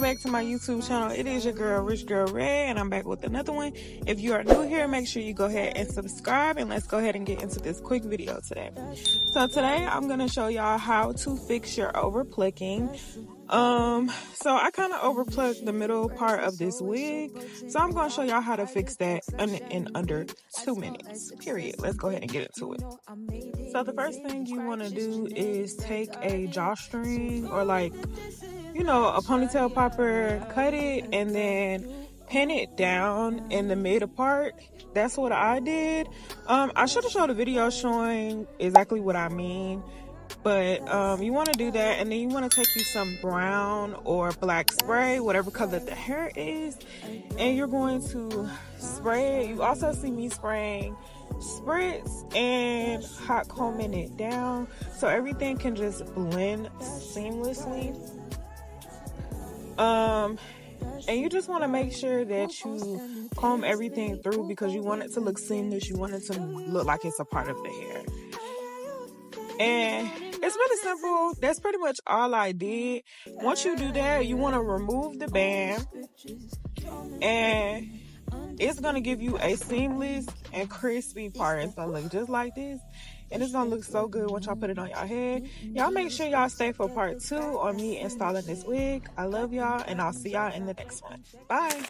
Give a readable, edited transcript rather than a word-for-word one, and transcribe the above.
back to my YouTube channel. It is your girl Richgirlred, and I'm back with another one. If you are new here, make sure you go ahead and subscribe, and let's go ahead and get into this quick video today. So today I'm gonna show y'all how to fix your over-plucking. So I kind of over-plucked the middle part of this wig, so I'm gonna show y'all how to fix that in under 2 minutes, period. Let's go ahead and get into it. So the first thing you want to do is take a drawstring or a ponytail popper, cut it, and then pin it down in the middle part. That's what I did. I should have showed a video showing exactly what I mean, but you want to do that, and then you want to take you some brown or black spray, whatever color the hair is, and you're going to spray it. You also see me spraying spritz and hot combing it down so everything can just blend seamlessly. And you just want to make sure that you comb everything through because you want it to look seamless. You want it to look like it's a part of the hair. And it's really simple. That's pretty much all I did. Once you do that, you want to remove the band, and it's going to give you a seamless and crispy part. It's going to look just like this, and it's going to look so good once y'all put it on y'all head. Y'all make sure y'all stay for part 2 on me installing this wig. I love y'all, and I'll see y'all in the next one. Bye.